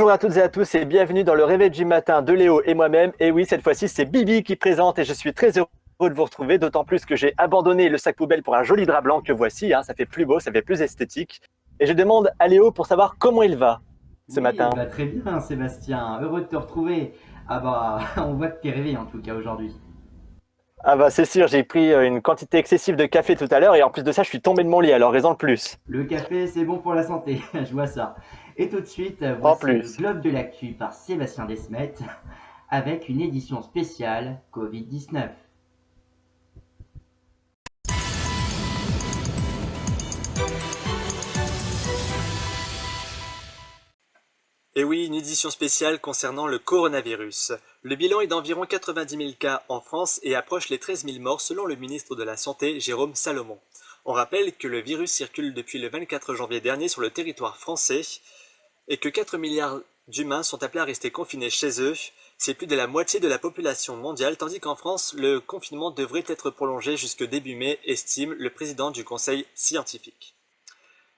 Bonjour à toutes et à tous et bienvenue dans le réveil du matin de Léo et moi-même. Et oui, cette fois-ci, c'est Bibi qui présente et je suis très heureux de vous retrouver, d'autant plus que j'ai abandonné le sac poubelle pour un joli drap blanc que voici. Ça fait plus beau, ça fait plus esthétique. Et je demande à Léo pour savoir comment il va ce Oui, matin. bah très bien Sébastien, heureux de te retrouver. Ah bah on voit que t'es réveillé en tout cas aujourd'hui. Ah bah c'est sûr, j'ai pris une quantité excessive de café tout à l'heure et en plus de ça, je suis tombé de mon lit, alors raison de plus. Le café c'est bon pour la santé, je vois ça. Et tout de suite, En voici le plus. Globe de l'actu par Sébastien Desmet avec une édition spéciale Covid-19. Et oui, une édition spéciale concernant le coronavirus. Le bilan est d'environ 90 000 cas en France et approche les 13 000 morts selon le ministre de la Santé, Jérôme Salomon. On rappelle que le virus circule depuis le 24 janvier dernier sur le territoire français et que 4 milliards d'humains sont appelés à rester confinés chez eux. C'est plus de la moitié de la population mondiale, tandis qu'en France, le confinement devrait être prolongé jusque début mai, estime le président du conseil scientifique.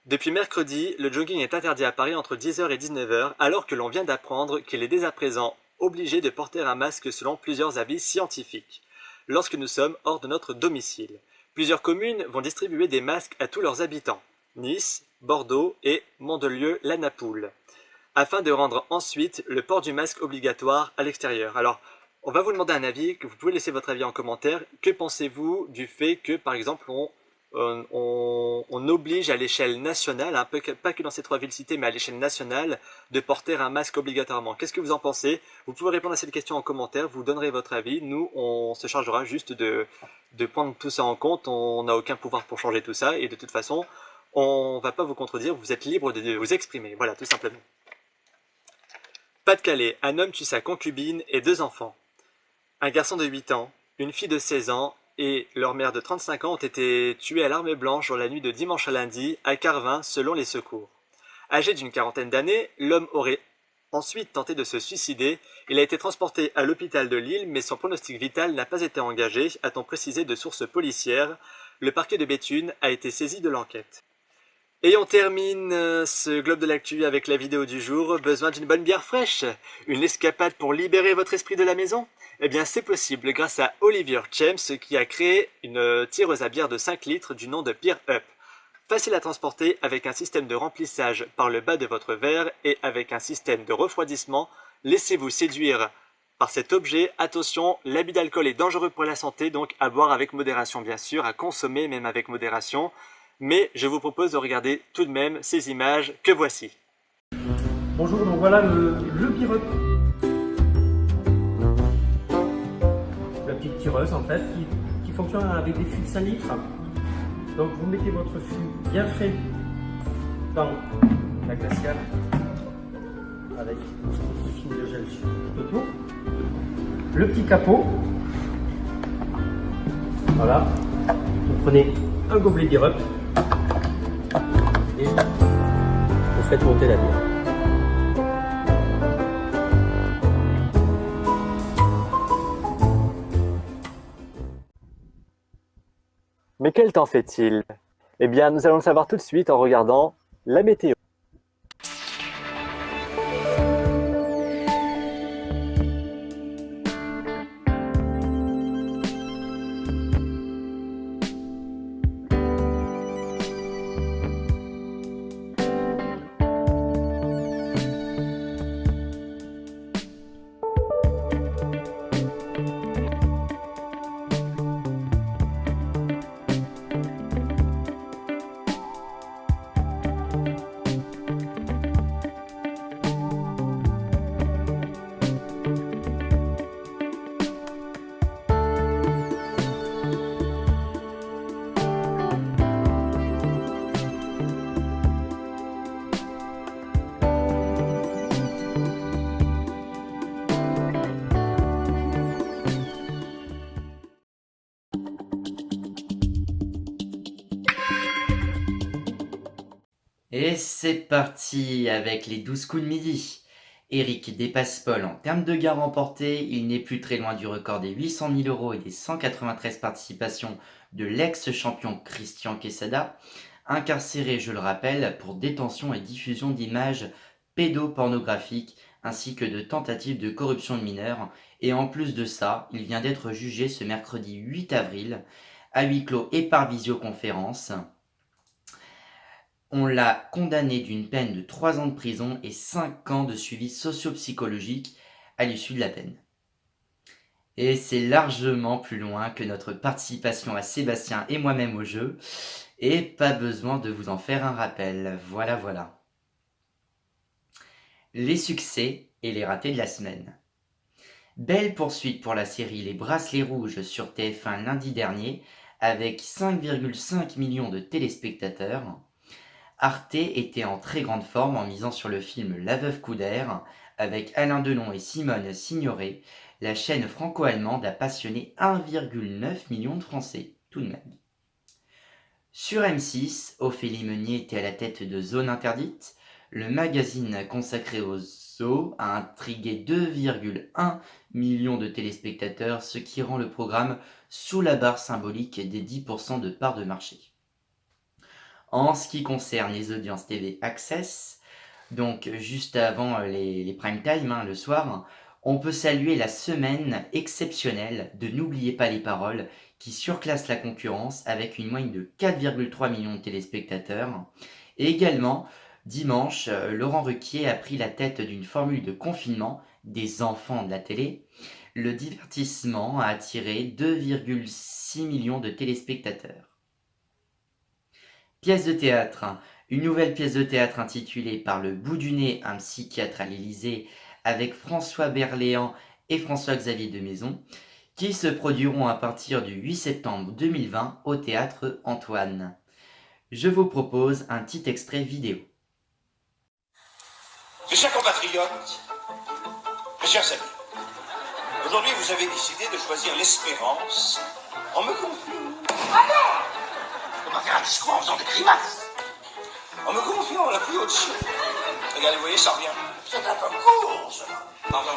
Depuis mercredi, le jogging est interdit à Paris entre 10h et 19h, alors que l'on vient d'apprendre qu'il est dès à présent obligé de porter un masque selon plusieurs avis scientifiques, lorsque nous sommes hors de notre domicile. Plusieurs communes vont distribuer des masques à tous leurs habitants, Nice, Bordeaux et Mandelieu-la-Napoule, afin de rendre ensuite le port du masque obligatoire à l'extérieur. Alors, on va vous demander un avis, que vous pouvez laisser votre avis en commentaire. Que pensez-vous du fait que, par exemple, on oblige à l'échelle nationale, pas que dans ces trois villes citées, mais à l'échelle nationale, de porter un masque obligatoirement? Qu'est-ce que vous en pensez? Vous pouvez répondre à cette question en commentaire, vous donnerez votre avis. Nous, on se chargera juste de prendre tout ça en compte. On n'a aucun pouvoir pour changer tout ça, et de toute façon, on ne va pas vous contredire, vous êtes libre de vous exprimer. Voilà, tout simplement. Pas-de-Calais, un homme tue sa concubine et deux enfants. Un garçon de 8 ans, une fille de 16 ans et leur mère de 35 ans ont été tués à l'arme blanche dans la nuit de dimanche à lundi à Carvin selon les secours. Âgé d'une quarantaine d'années, l'homme aurait ensuite tenté de se suicider. Il a été transporté à l'hôpital de Lille, mais son pronostic vital n'a pas été engagé, a-t-on précisé de sources policières. Le parquet de Béthune a été saisi de l'enquête. Et on termine ce globe de l'actu avec la vidéo du jour. Besoin d'une bonne bière fraîche? Une escapade pour libérer votre esprit de la maison? Eh bien c'est possible grâce à Olivier James qui a créé une tireuse à bière de 5 litres du nom de Beer Up. Facile à transporter avec un système de remplissage par le bas de votre verre et avec un système de refroidissement. Laissez-vous séduire par cet objet. Attention, l'abus d'alcool est dangereux pour la santé, donc à boire avec modération bien sûr, à consommer même avec modération. Mais je vous propose de regarder tout de même ces images que voici. Bonjour, donc voilà le Beer-Up. La petite tireuse en fait qui fonctionne avec des fûts de 5 litres. Donc vous mettez votre fût bien frais dans la glacière avec une petite film de gel tout autour. Le petit capot. Voilà. Vous prenez un gobelet Beer-Up et vous faites monter la bière. Mais quel temps fait-il? Eh bien, nous allons le savoir tout de suite en regardant la météo. Et c'est parti avec les 12 coups de midi. Eric dépasse Paul en termes de gains remportés. Il n'est plus très loin du record des 800 000 euros et des 193 participations de l'ex-champion Christian Quesada, incarcéré, je le rappelle, pour détention et diffusion d'images pédopornographiques ainsi que de tentatives de corruption de mineurs. Et en plus de ça, il vient d'être jugé ce mercredi 8 avril, à huis clos et par visioconférence. On l'a condamné d'une peine de 3 ans de prison et 5 ans de suivi socio-psychologique à l'issue de la peine. Et c'est largement plus loin que notre participation à Sébastien et moi-même au jeu, et pas besoin de vous en faire un rappel. Voilà. Les succès et les ratés de la semaine. Belle poursuite pour la série Les Bracelets Rouges sur TF1 lundi dernier, avec 5,5 millions de téléspectateurs. Arte était en très grande forme en misant sur le film La Veuve Coudert, avec Alain Delon et Simone Signoret. La chaîne franco-allemande a passionné 1,9 million de Français, tout de même. Sur M6, Ophélie Meunier était à la tête de Zone Interdite. Le magazine consacré aux zoos a intrigué 2,1 millions de téléspectateurs, ce qui rend le programme sous la barre symbolique des 10% de part de marché. En ce qui concerne les audiences TV Access, donc juste avant les prime time, le soir, on peut saluer la semaine exceptionnelle de N'oubliez pas les paroles, qui surclasse la concurrence avec une moyenne de 4,3 millions de téléspectateurs. Et également, dimanche, Laurent Ruquier a pris la tête d'une formule de confinement des enfants de la télé. Le divertissement a attiré 2,6 millions de téléspectateurs. Pièce de théâtre. Une nouvelle pièce de théâtre intitulée Par le bout du nez, un psychiatre à l'Élysée, avec François Berléand et François-Xavier de Maison, qui se produiront à partir du 8 septembre 2020 au Théâtre Antoine. Je vous propose un petit extrait vidéo. Mes chers compatriotes, mes chers amis, aujourd'hui vous avez décidé de choisir l'espérance en me confiant. Ah non! On va faire un discours en faisant des grimaces. En me confiant à la plus haute chute. Regardez, vous voyez, ça revient. C'est un peu court, ça. Pardon.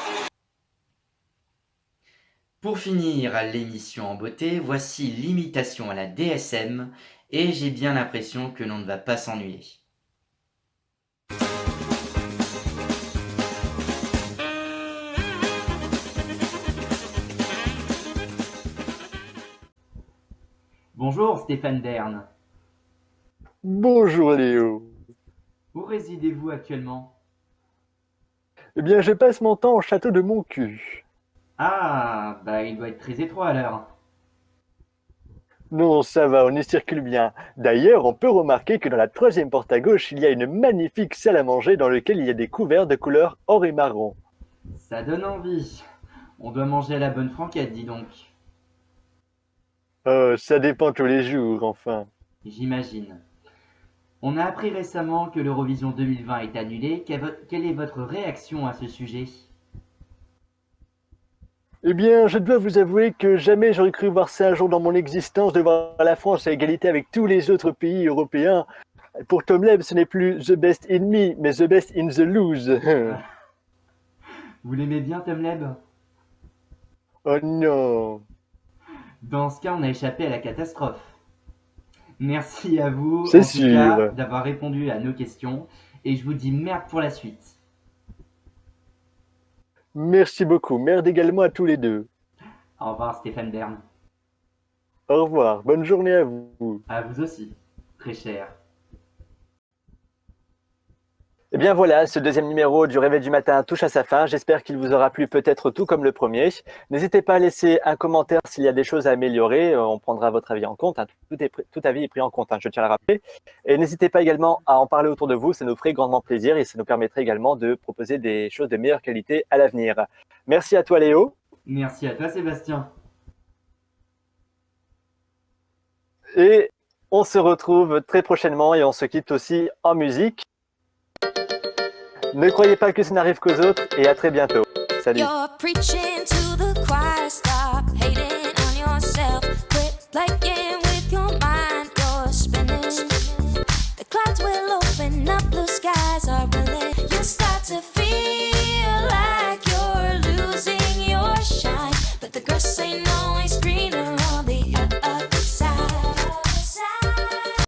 Pour finir l'émission en beauté, voici l'imitation à la DSM, et j'ai bien l'impression que l'on ne va pas s'ennuyer. Bonjour Stéphane Bern. Bonjour Léo. Où résidez-vous actuellement? Eh bien, je passe mon temps au château de Montcu. Ah, bah il doit être très étroit alors. Non, ça va, on y circule bien. D'ailleurs, on peut remarquer que dans la troisième porte à gauche, il y a une magnifique salle à manger dans laquelle il y a des couverts de couleur or et marron. Ça donne envie. On doit manger à la bonne franquette, dis donc. Ça dépend tous les jours, enfin. J'imagine. On a appris récemment que l'Eurovision 2020 est annulée. Quelle est votre réaction à ce sujet? Eh bien, je dois vous avouer que jamais j'aurais cru voir ça un jour dans mon existence, de voir la France à égalité avec tous les autres pays européens. Pour Tom Leb, ce n'est plus The Best in Me, mais The Best in the Lose. Vous l'aimez bien, Tom Leb? Oh non. Dans ce cas, on a échappé à la catastrophe. Merci à vous, C'est en tout sûr. cas, d'avoir répondu à nos questions. Et je vous dis merde pour la suite. Merci beaucoup. Merde également à tous les deux. Au revoir, Stéphane Bern. Au revoir. Bonne journée à vous. À vous aussi, très cher. Eh bien voilà, ce deuxième numéro du Réveil du matin touche à sa fin. J'espère qu'il vous aura plu peut-être tout comme le premier. N'hésitez pas à laisser un commentaire s'il y a des choses à améliorer. On prendra votre avis en compte. Tout avis est pris en compte, je tiens à le rappeler. Et n'hésitez pas également à en parler autour de vous. Ça nous ferait grandement plaisir et ça nous permettrait également de proposer des choses de meilleure qualité à l'avenir. Merci à toi Léo. Merci à toi, Sébastien. Et on se retrouve très prochainement et on se quitte aussi en musique. Ne croyez pas que ça n'arrive qu'aux autres et à très bientôt. Salut. You're preaching to the choir, stop hating on yourself, quit playing with your mind, you're spinning. The clouds will open up, blue skies are brilliant. You start to feel like you're losing your shine, but the grass ain't always greener